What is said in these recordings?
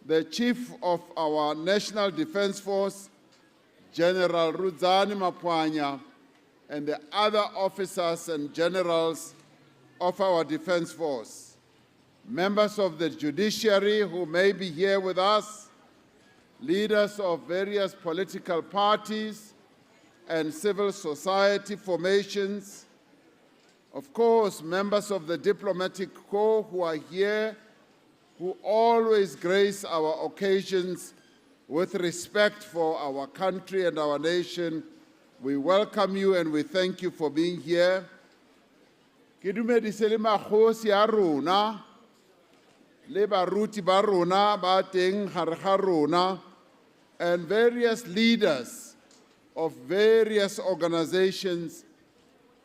the Chief of our National Defense Force, General Rudzani Mapwanya, and the other officers and generals of our Defense Force, members of the judiciary who may be here with us, leaders of various political parties and civil society formations, of course, members of the diplomatic corps who are here, who always grace our occasions with respect for our country and our nation. We welcome you and we thank you for being here. Ke dumedise le makgosi a rona, le baruti ba rona ba teng gare ga rona, and various leaders of various organizations,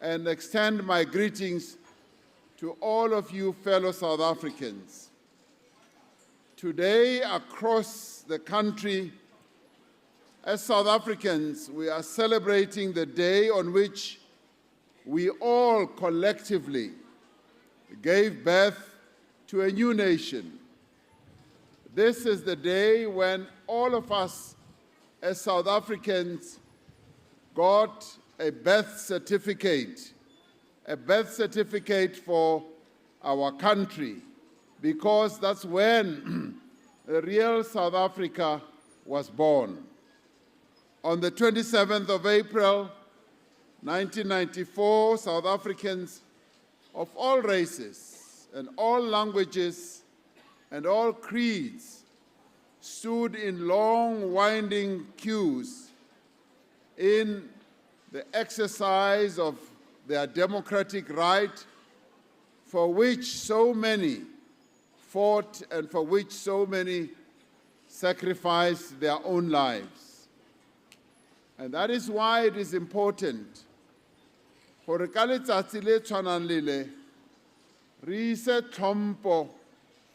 and extend my greetings to all of you fellow South Africans. Today, across the country, as South Africans, we are celebrating the day on which we all collectively gave birth to a new nation. This is the day when all of us as South Africans got a birth certificate for our country, because that's when the real South Africa was born. On the 27th of April, 1994, South Africans of all races and all languages and all creeds stood in long, winding queues in the exercise of their democratic right, for which so many fought and for which so many sacrificed their own lives. And that is why it is important gore ka letsatsi le tshwanang le le re ise tlhompho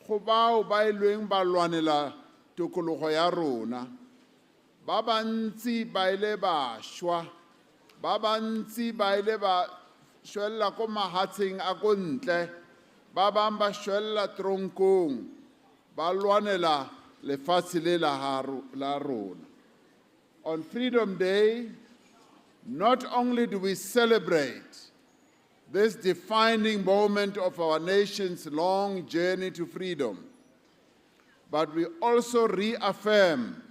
go bao ba ilweng ba lwanela tokologo ya rona, ba bantsi ba ile ba shwa, ba bantsi ba ile ba shwella ko mahatsheng a ko ntle, ba bang ba shwella tronkong, ba lwanela lefatshe le la rona. On Freedom Day, not only do we celebrate this defining moment of our nation's long journey to freedom, but we also reaffirm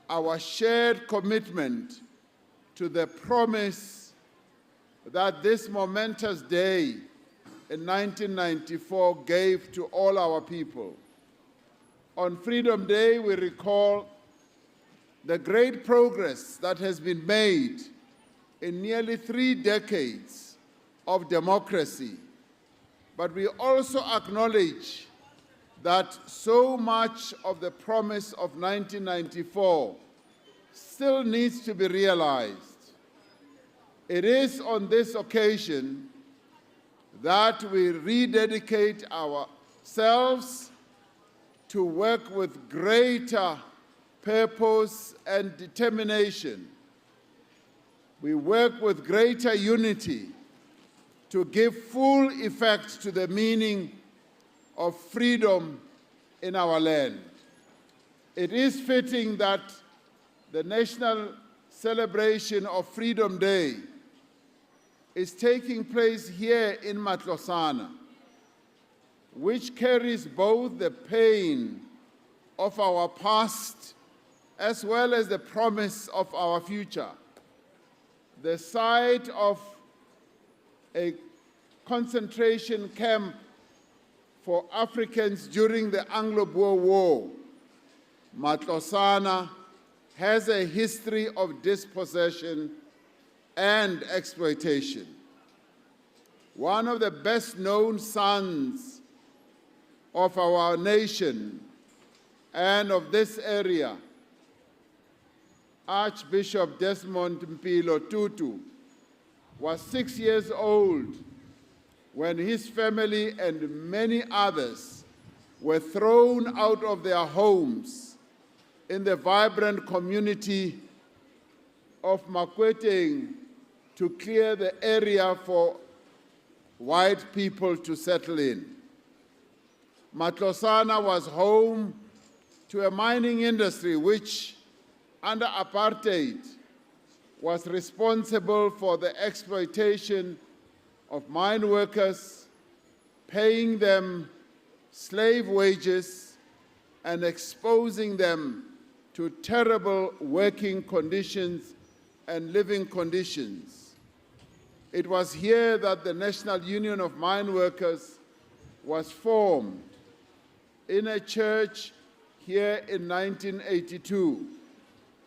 our shared commitment to the promise that this momentous day in 1994 gave to all our people. On Freedom Day, we recall the great progress that has been made in nearly 3 decades of democracy, but we also acknowledge that so much of the promise of 1994 still needs to be realized. It is on this occasion that we rededicate ourselves to work with greater purpose and determination. We work with greater unity to give full effect to the meaning of freedom in our land. It is fitting that the national celebration of Freedom Day is taking place here in Matlosana, which carries both the pain of our past as well as the promise of our future. The site of a concentration camp for Africans during the Anglo-Boer War, Matlosana has a history of dispossession and exploitation. One of the best-known sons of our nation and of this area, Archbishop Desmond Mpilo Tutu, was 6 years old when his family and many others were thrown out of their homes in the vibrant community of Makweteng to clear the area for white people to settle in. Matlosana was home to a mining industry which, under apartheid, was responsible for the exploitation of mine workers, paying them slave wages and exposing them to terrible working conditions and living conditions. It was here that the National Union of Mine Workers was formed in a church here in 1982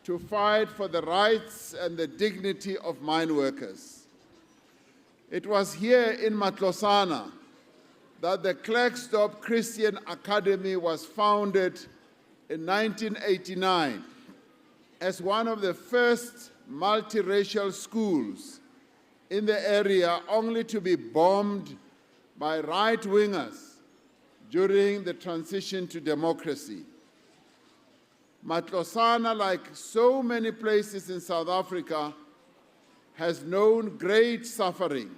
to fight for the rights and the dignity of mine workers. It was here in Matlosana that the Klerksdorp Christian Academy was founded in 1989 as one of the first multiracial schools in the area, only to be bombed by right-wingers during the transition to democracy. Matlosana, like so many places in South Africa, has known great suffering,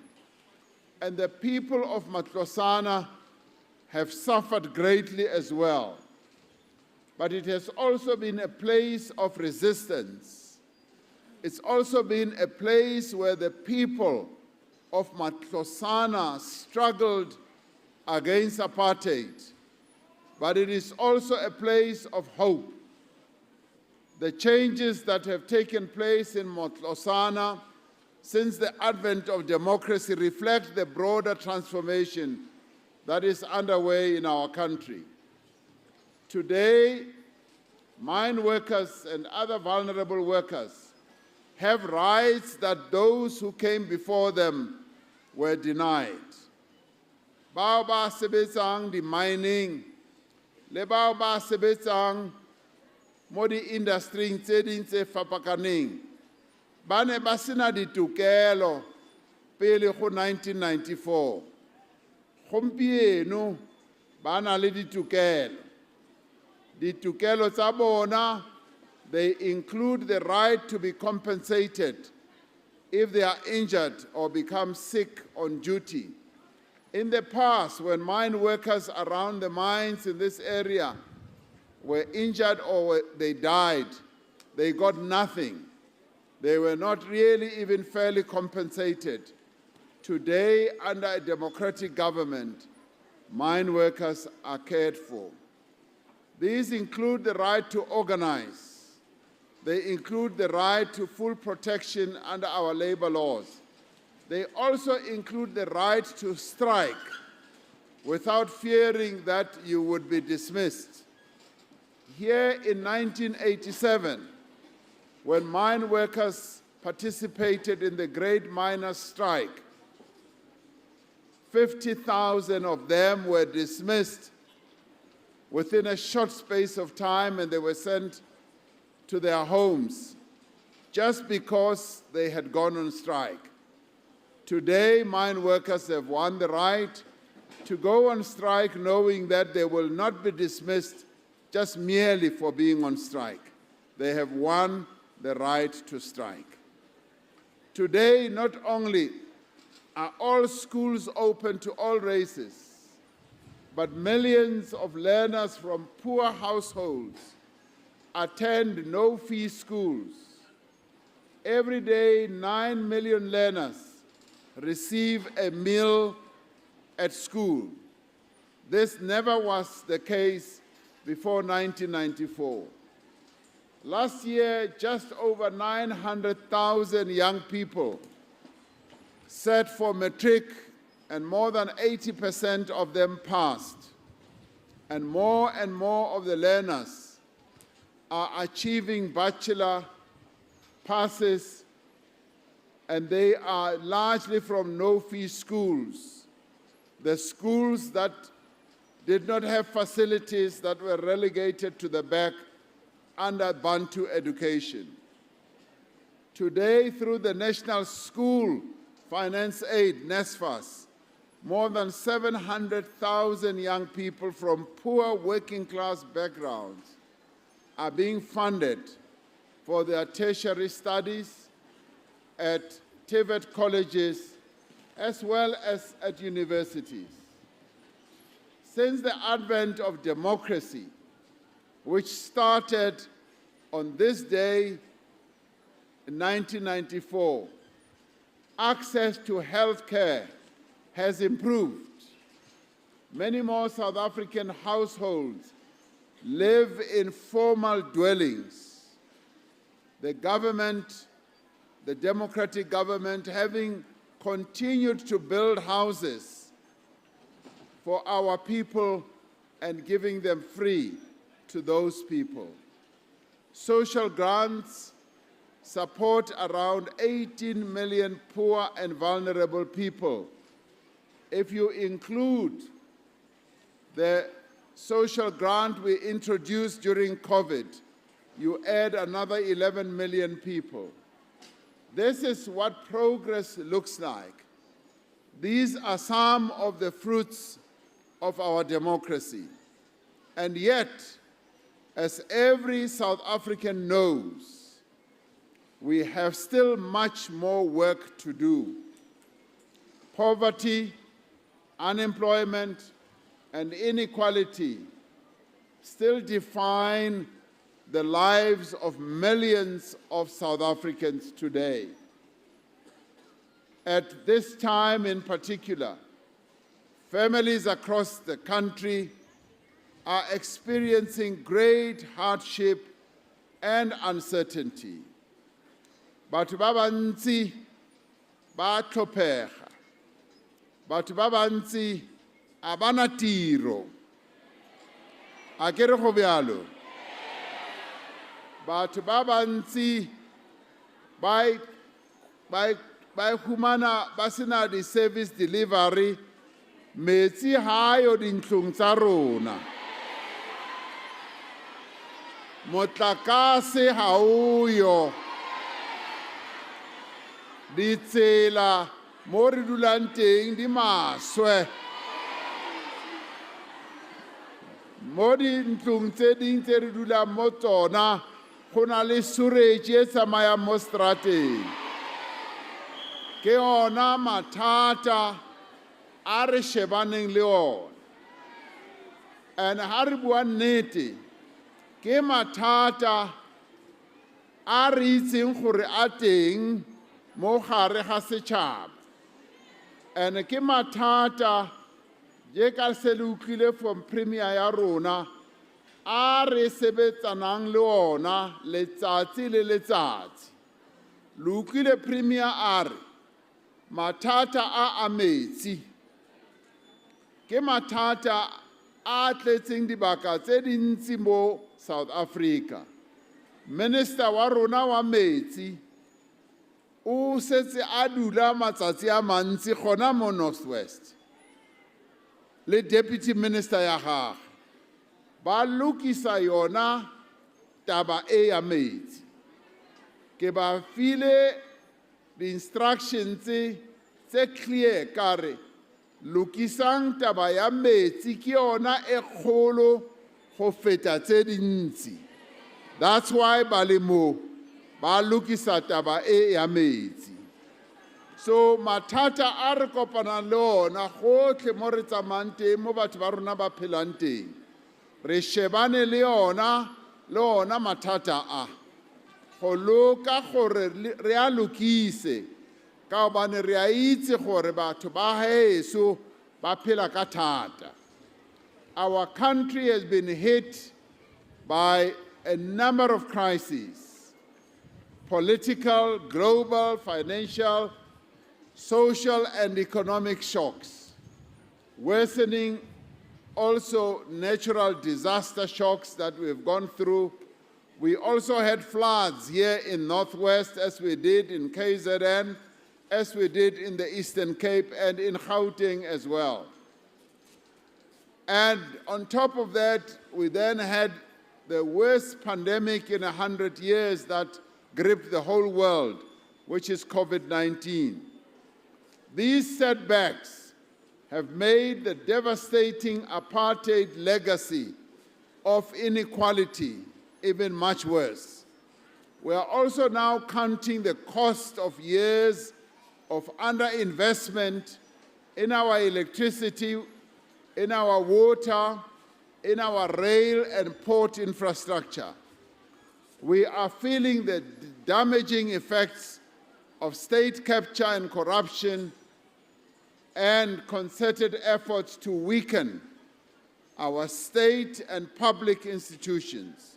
and the people of Matlosana have suffered greatly as well. But it has also been a place of resistance. It's also been a place where the people of Matlosana struggled against apartheid. But it is also a place of hope. The changes that have taken place in Matlosana since the advent of democracy reflect the broader transformation that is underway in our country. Today, mine workers and other vulnerable workers have rights that those who came before them were denied. Bao ba sebetsang di mining, le bao ba sebetsang mo di industry tse ding tse fapakaneng, ba ne ba sena ditokelo pele go 1994. Gompieno ba na le ditokelo. Ditokelo tsa bona, they include the right to be compensated if they are injured or become sick on duty. In the past, when mine workers around the mines in this area were injured or they died, they got nothing. They were not really even fairly compensated. Today, under a democratic government, mine workers are cared for. These include the right to organize. They include the right to full protection under our labor laws. They also include the right to strike without fearing that you would be dismissed. Here in 1987, when mine workers participated in the Great Miners' Strike, 50,000 of them were dismissed within a short space of time, and they were sent to their homes just because they had gone on strike. Today, mine workers have won the right to go on strike knowing that they will not be dismissed just merely for being on strike. They have won the right to strike. Today, not only are all schools open to all races, but millions of learners from poor households attend no-fee schools. Every day, 9 million learners receive a meal at school. This never was the case before 1994. Last year, just over 900,000 young people sat for matric, and more than 80% of them passed. And more of the learners are achieving bachelor passes, and they are largely from no-fee schools, the schools that did not have facilities, that were relegated to the back under Bantu education. Today, through the National School Finance Aid, NSFAS, more than 700,000 young people from poor working-class backgrounds are being funded for their tertiary studies at TVET colleges as well as at universities. Since the advent of democracy, which started on this day in 1994, access to health care has improved. Many more South African households live in formal dwellings. The government, the democratic government, having continued to build houses for our people and giving them free to those people. Social grants support around 18 million poor and vulnerable people. If you include the social grant we introduced during COVID, you add another 11 million people. This is what progress looks like. These are some of the fruits of our democracy. And yet, as every South African knows, we have still much more work to do. Poverty, unemployment, and inequality still define the lives of millions of South Africans today. At this time in particular, families across the country are experiencing great hardship and uncertainty. Batho ba bantsi ba tlhophega. Batho ba bantsi a bana tiro. A ke re go bjalo? Batho ba bantsi ba humana ba sena di-service delivery, metsi ha yo dintlong tsa rona. Motlakase ha uyo. Ditsela mo re dulang teng di maswe. Mo dintlong tse ding tse re dulang mo tsona go na le sewerage e tsamayang mo strateng. Ke ona mathata a re shebaneng le ona. And ha re bua nnete, ke mathata a re itseng gore a teng mo gare ga setšhaba. And ke mathata je ka se le utlwile from premier ya rona a re sebetsanang le ona letsatsi le letsatsi. Le utlwile premier a re mathata a metsi ke mathata a tletseng dibaka tse dintsi mo South Africa. Minister wa rona wa metsi o setse a dula matsatsi a mantsi gona mo Northwest. Le deputy minister ya gagwe ba lokisa yona taba e ya metsi. Ke ba file di-instructions tse clear kare lokisang taba ya metsi ke yona e kgolo go feta tse dintsi. That's why ba le mo ba lokisa taba e ya metsi. So mathata a re kopanang le ona gotlhe mo re tsamayang teng mo batho ba rona ba phelang teng, re shebane le ona mathata a go loka gore re a lokise ka gobane re a itse gore batho ba heso ba phela ka thata. Our country has been hit by a number of crises: political, global, financial, social and economic shocks, worsening also natural disaster shocks that we've gone through. We also had floods here in Northwest, as we did in KZN, as we did in the Eastern Cape and in Gauteng as well. And on top of that, we then had the worst pandemic in 100 years that gripped the whole world, which is COVID-19. These setbacks have made the devastating apartheid legacy of inequality even much worse. We are also now counting the cost of years of underinvestment in our electricity, in our water, in our rail and port infrastructure. We are feeling the damaging effects of state capture and corruption and concerted efforts to weaken our state and public institutions.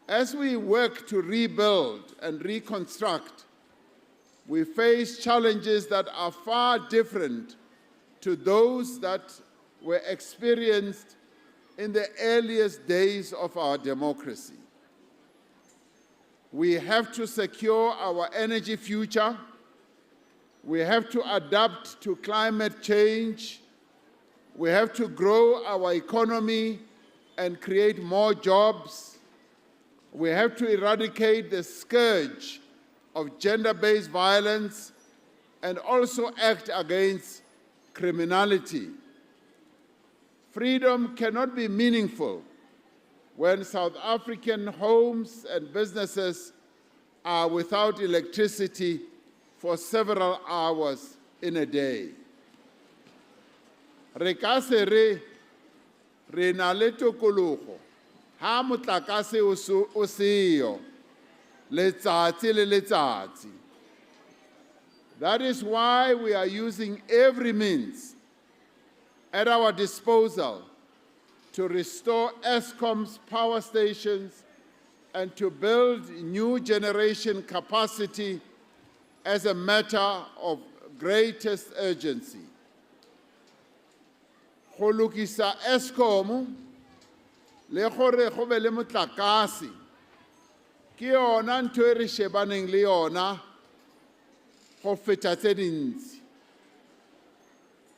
As we work to rebuild and reconstruct, we face challenges that are far different to those that were experienced in the earliest days of our democracy. We have to secure our energy future. We have to adapt to climate change. We have to grow our economy and create more jobs. We have to eradicate the scourge of gender-based violence and also act against criminality. Freedom cannot be meaningful when South African homes and businesses are without electricity for several hours in a day. Re ka se re na le tokologo ha motlakase o seyo letsatsi le letsatsi. That is why we are using every means at our disposal to restore Eskom's power stations and to build new generation capacity as a matter of greatest urgency. Go lokisa Eskom le gore go be le motlakase ke yona ntho e re shebaneng le yona go feta tse dintsi.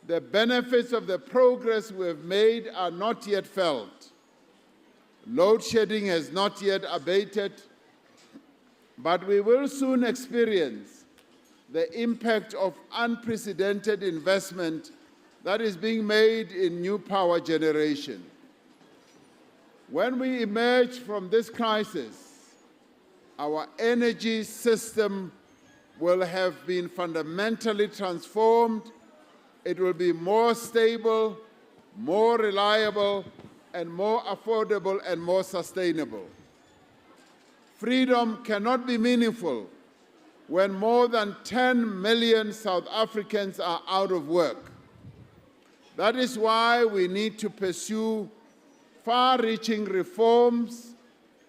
The benefits of the progress we have made are not yet felt. Load shedding has not yet abated, but we will soon experience the impact of unprecedented investment that is being made in new power generation. When we emerge from this crisis, our energy system will have been fundamentally transformed. It will be more stable, more reliable, and more affordable and more sustainable. Freedom cannot be meaningful when more than 10 million South Africans are out of work. That is why we need to pursue far-reaching reforms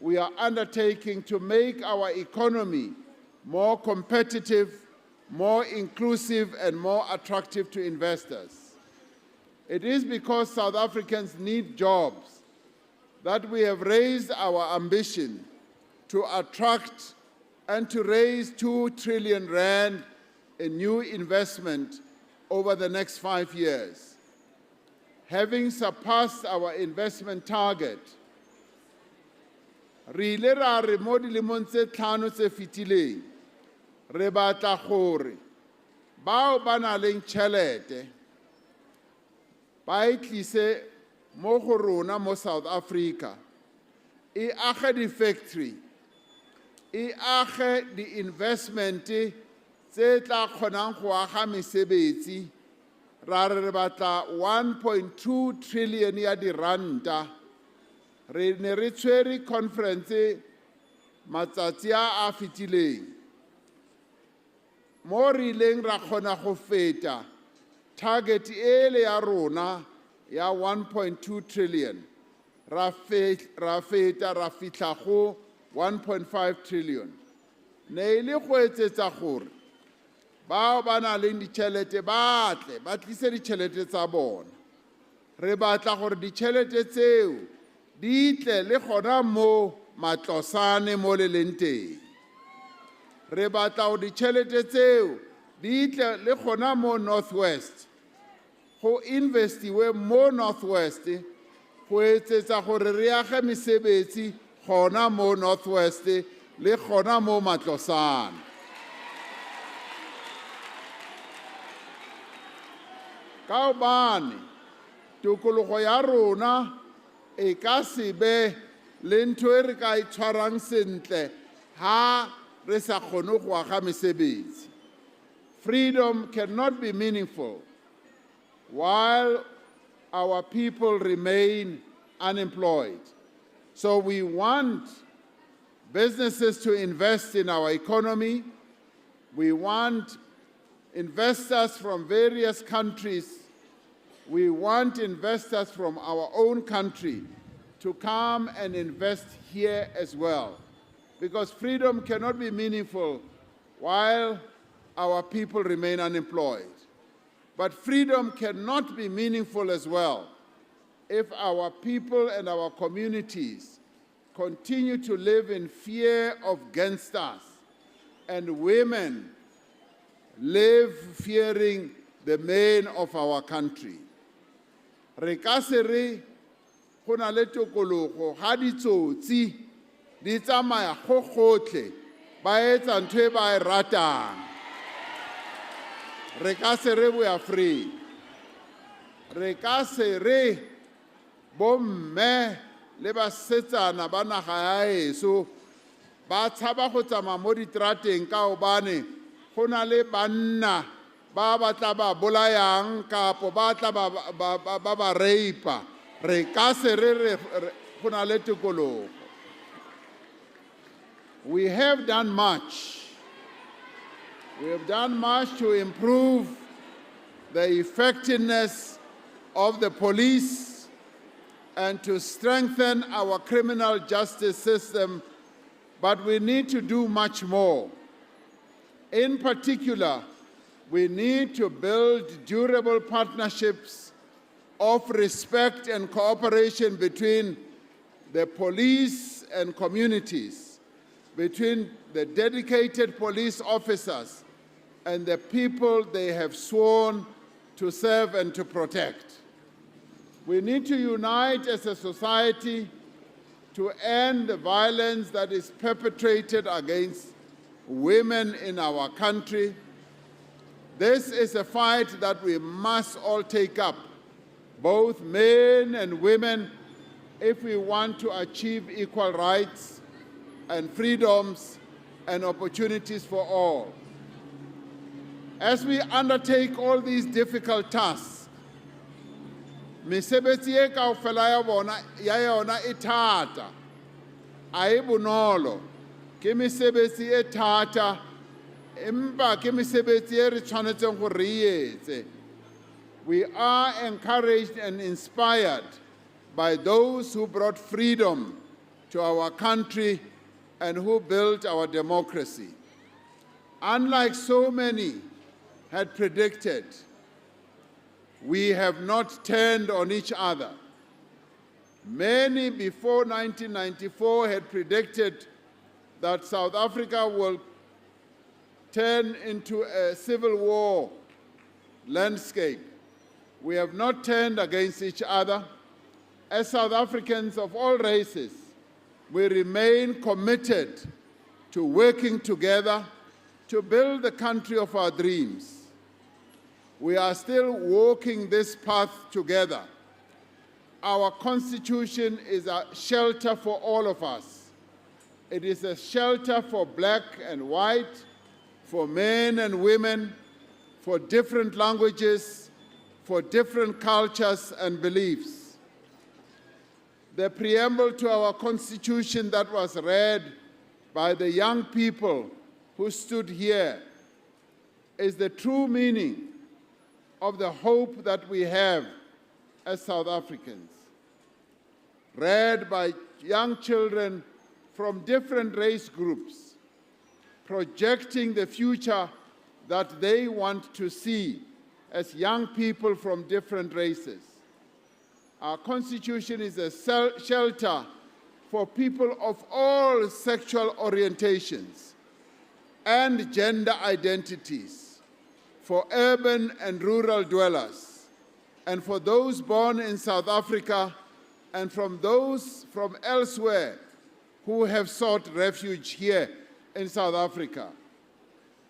we are undertaking to make our economy more competitive, more inclusive, and more attractive to investors. It is because South Africans need jobs that we have raised our ambition to attract and to raise 2 trillion rand in new investment over the next 5 years. Having surpassed our investment target, re ile ra re mo dilemong tse tlhano tse fetileng re batla gore bao ba na leng tšhelete ba e tlise mo go rona mo South Africa, e age di-factory, e age di-investment tse tla kgonang go aga mesebetsi. Ra re batla 1.2 trillion ya diranta. Re ne re tshwere conference matsatsi a fetileng mo re ileng ra kgona go feta target ele ya rona ya 1.2 trillion. Ra feta ra fitla go 1.5 trillion. Ne ile go etsetsa gore bao ba na leng ditšhelete ba tlise ditšhelete tsa bona. Re batla gore ditšhelete tseo di tle le gona mo matlosane mo le leng teng. Re batla gore ditšhelete tseo di tle le gona mo Northwest, go investiwe mo Northwest, go etsetsa gore re age mesebetsi gona mo Northwest le gona mo matlosane. Ka hobane tokologo ya rona e ka se be le ntho e re ka e tshwarang sentle ha re sa kgone go aga mesebetsi. Freedom cannot be meaningful while our people remain unemployed. So we want businesses to invest in our economy. We want investors from various countries. We want investors from our own country to come and invest here as well. Because freedom cannot be meaningful while our people remain unemployed. But freedom cannot be meaningful as well if our people and our communities continue to live in fear of gangsters and women live fearing the men of our country. Re ka se re go na le tokologo ga ditsotsi di tsamaya gotlhe ba etsa ntho e ba e ratang. Re ka se re we are free. Re ka se re bomme le basetsana ba naga ya eso ba tshaba go tsamaya mo ditrateng ka gobane go na le banna ba batla ba bolayang kapo ba tla ba reipa. Re ka se re go na le tikologo. We have done much. We have done much to improve the effectiveness of the police and to strengthen our criminal justice system, but we need to do much more. In particular, we need to build durable partnerships of respect and cooperation between the police and communities, between the dedicated police officers and the people they have sworn to serve and to protect. We need to unite as a society to end the violence that is perpetrated against women in our country. This is a fight that we must all take up, both men and women, if we want to achieve equal rights and freedoms and opportunities for all. As we undertake all these difficult tasks, mesebetsi e kaofela ya yona e thata, a e bonolo, ke mesebetsi e thata, empa ke mesebetsi e re tshwanetseng go re etse. We are encouraged and inspired by those who brought freedom to our country and who built our democracy. Unlike so many had predicted, we have not turned on each other. Many before 1994 had predicted that South Africa will turn into a civil war landscape. We have not turned against each other. As South Africans of all races, we remain committed to working together to build the country of our dreams. We are still walking this path together. Our Constitution is a shelter for all of us. It is a shelter for black and white, for men and women, for different languages, for different cultures and beliefs. The preamble to our Constitution that was read by the young people who stood here is the true meaning of the hope that we have as South Africans. Read by young children from different race groups, projecting the future that they want to see as young people from different races. Our Constitution is a shelter for people of all sexual orientations and gender identities, for urban and rural dwellers, and for those born in South Africa and from those from elsewhere who have sought refuge here in South Africa.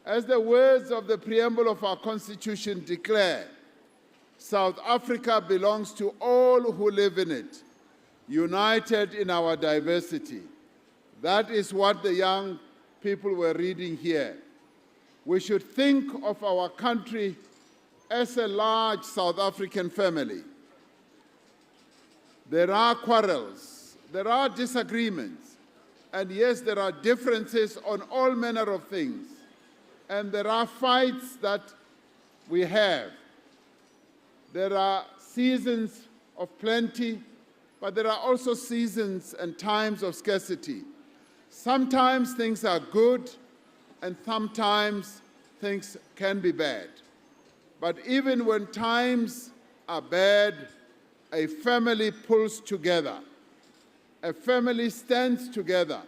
As the words of the preamble of our Constitution declare, South Africa belongs to all who live in it, united in our diversity. That is what the young people were reading here. We should think of our country as a large South African family. There are quarrels, there are disagreements, and yes, there are differences on all manner of things. And there are fights that we have. There are seasons of plenty, but there are also seasons and times of scarcity. Sometimes things are good, and sometimes things can be bad. But even when times are bad, a family pulls together. A family stands together.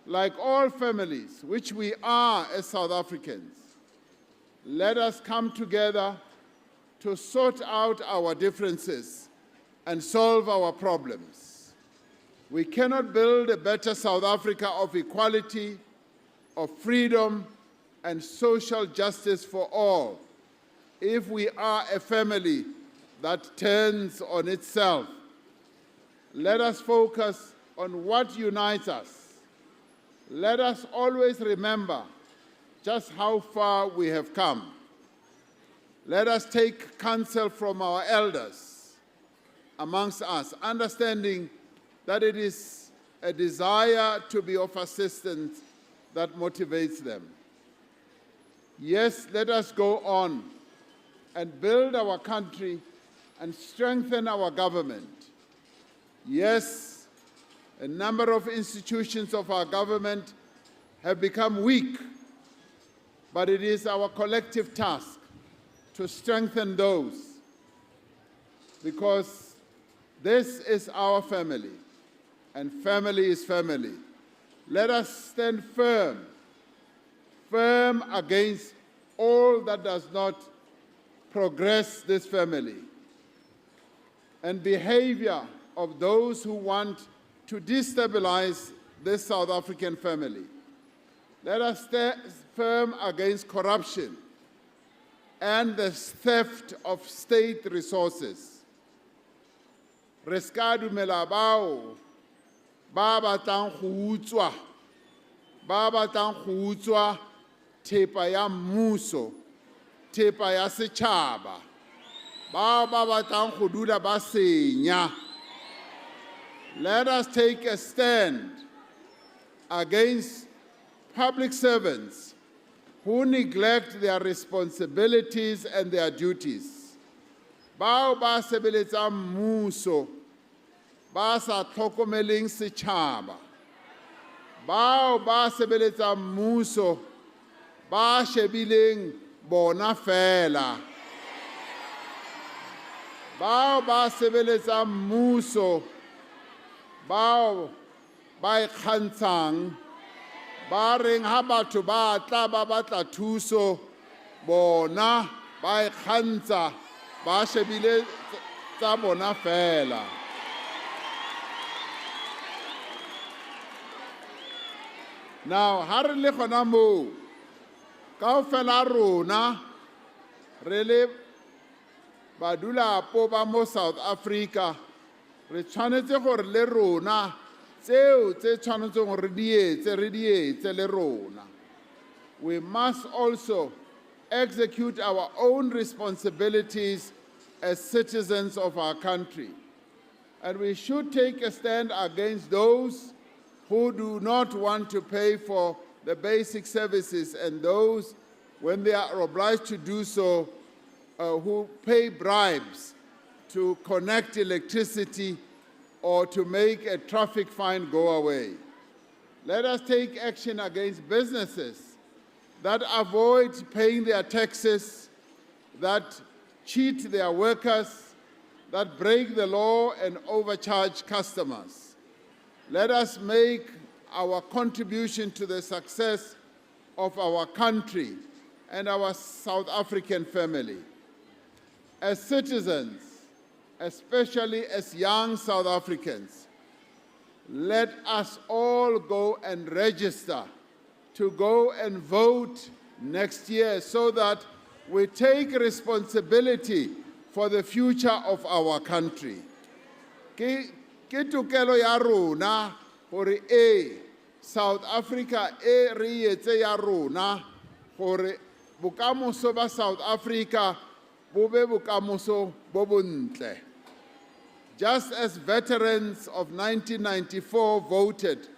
Like all families, which we are as South Africans, let us come together to sort out our differences and solve our problems. We cannot build a better South Africa of equality, of freedom, and social justice for all if we are a family that turns on itself. Let us focus on what unites us. Let us always remember just how far we have come. Let us take counsel from our elders amongst us, understanding that it is a desire to be of assistance that motivates them. Yes, let us go on and build our country and strengthen our government. Yes, a number of institutions of our government have become weak, but it is our collective task to strengthen those, because this is our family, and family is family. Let us stand firm against all that does not progress this family, and behavior of those who want to destabilize this South African family. Let us stand firm against corruption and the theft of state resources. Re ska dumela bao ba batlang go utswa thepa ya mmuso, thepa ya setšhaba, bao ba batlang go dula ba senya. Let us take a stand against public servants who neglect their responsibilities and their duties. Bao ba sebeletsang mmuso, ba sa tlhokomeleng setšhaba. Bao ba sebeletsang mmuso, ba shebileng bona fela. Bao ba sebeletsang mmuso, bao ba ikgantshang, ba reng ha batho ba tla ba batla thuso, bona ba ikgantsha, ba shebile tsa bona fela. Now, ha re le gona moo, kaofela rona re le badulapo ba mo South Africa, re tshwanetse gore le rona tseo tse tshwanetseng gore re di etse le rona. We must also execute our own responsibilities as citizens of our country. And we should take a stand against those who do not want to pay for the basic services, and those, when they are obliged to do so, who pay bribes to connect electricity or to make a traffic fine go away. Let us take action against businesses that avoid paying their taxes, that cheat their workers, that break the law and overcharge customers. Let us make our contribution to the success of our country and our South African family. As citizens, especially as young South Africans, let us all go and register to go and vote next year so that we take responsibility for the future of our country. Ke tokelo ya rona gore South Africa re etse ya rona gore bokamoso ba South Africa bo be bokamoso bo bontle. Just as veterans of 1994 voted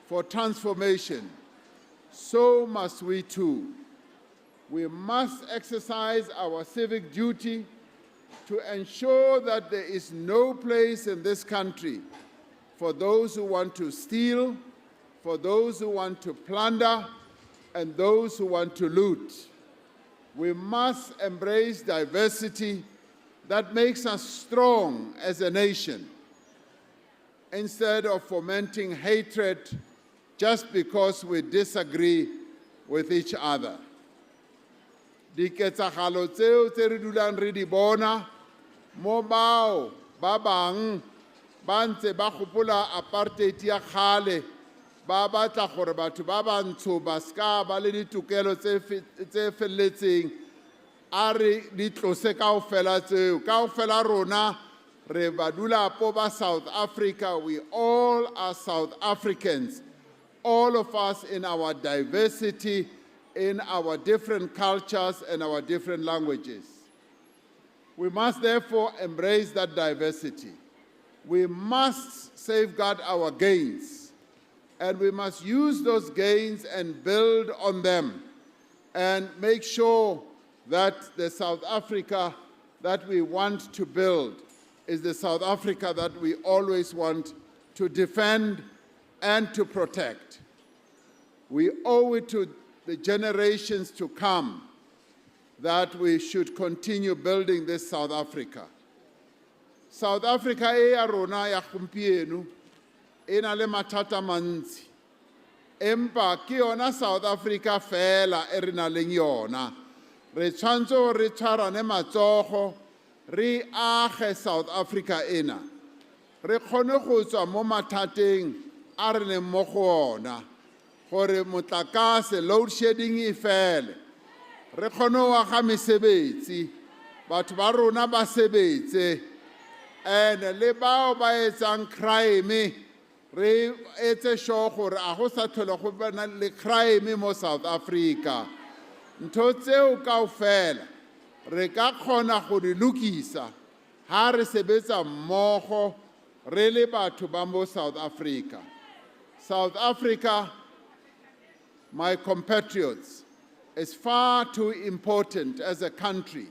for transformation, so must we too. We must exercise our civic duty to ensure that there is no place in this country for those who want to steal, for those who want to plunder, and those who want to loot. We must embrace diversity that makes us strong as a nation, instead of fomenting hatred just because we disagree with each other. Diketsagalo tseo tse re dulang re di bona mo bao ba bang ba ntse ba gopola apartheid ya kgale ba batla gore batho ba bantsho ba ska ba le ditokelo tse felletseng a re di tlose kaofela tseo kaofela rona re ba dula po ba South Africa. We all are South Africans, all of us in our diversity, in our different cultures and our different languages. We must therefore embrace that diversity. We must safeguard our gains, and we must use those gains and build on them and make sure that the South Africa that we want to build is the South Africa that we always want to defend and to protect. We owe it to the generations to come that we should continue building this South Africa. South Africa e ya rona ya gompieno e na le mathata mantsi, empa ke yona South Africa fela e re na leng yona. Re tshwantse re tshwarane matsogo re age South Africa ena, re kgone go tswa mo mathateng a re leng mo go ona, gore motlakase load shedding e fele, re kgone go aga mesebetsi, batho ba rona ba sebetse, and le bao ba etsang crime re etse sure gore a go sa tlhole go bana le crime mo South Africa. Ntho tseo kaofela re ka kgona go di lokisa ha re sebetsa mmogo re le batho ba mo South Africa. South Africa, my compatriots, is far too important as a country,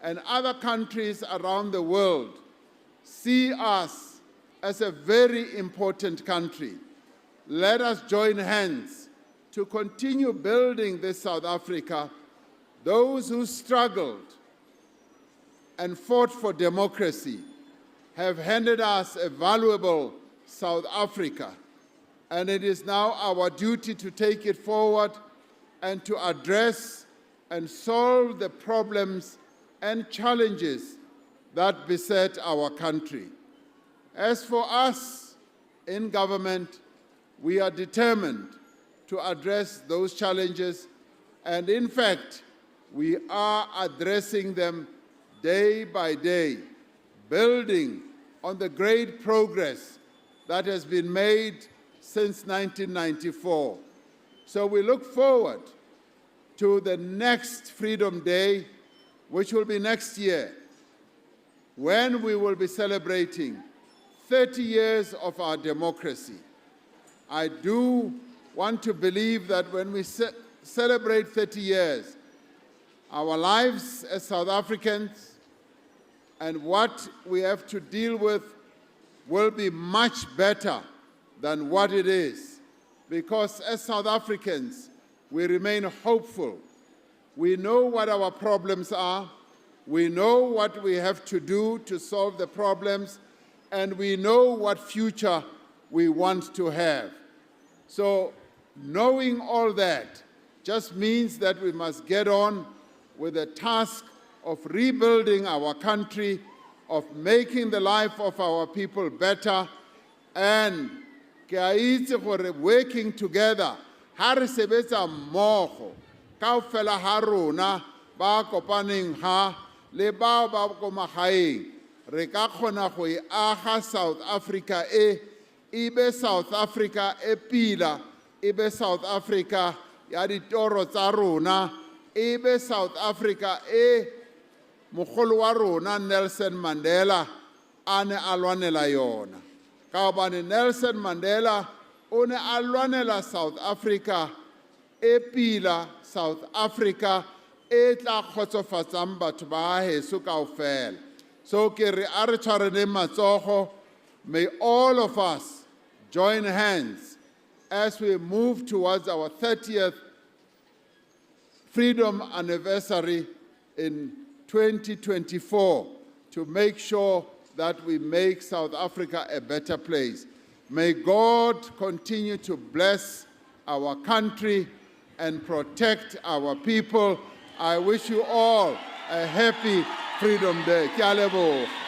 and other countries around the world see us as a very important country. Let us join hands to continue building this South Africa. Those who struggled and fought for democracy have handed us a valuable South Africa, and it is now our duty to take it forward and to address and solve the problems and challenges that beset our country. As for us in government, we are determined to address those challenges, and in fact, we are addressing them day by day, building on the great progress that has been made since 1994. So we look forward to the next Freedom Day, which will be next year, when we will be celebrating 30 years of our democracy. I do want to believe that when we celebrate 30 years, our lives as South Africans and what we have to deal with will be much better than what it is. Because as South Africans, we remain hopeful. We know what our problems are. We know what we have to do to solve the problems, and we know what future we want to have. So knowing all that just means that we must get on with the task of rebuilding our country, of making the life of our people better, and working together. Ha re sebetsa mmogo kaofela ha rona ba kopaneng ha le bao ba ko magaeng, re ka kgona go e aga South Africa e be South Africa e pila, e be South Africa ya ditoro tsa rona, e be South Africa mogolo wa rona Nelson Mandela a ne a lwanela yona. Ka hobane Nelson Mandela o ne a lwanela South Africa e pila, South Africa e tla kgotsofatsang batho ba heso kaofela. So ke re a re tshwareneng matsogo. May all of us join hands as we move towards our 30th freedom anniversary in 2024 to make sure that we make South Africa a better place. May God continue to bless our country and protect our people. I wish you all a happy Freedom Day. Ke a leboga.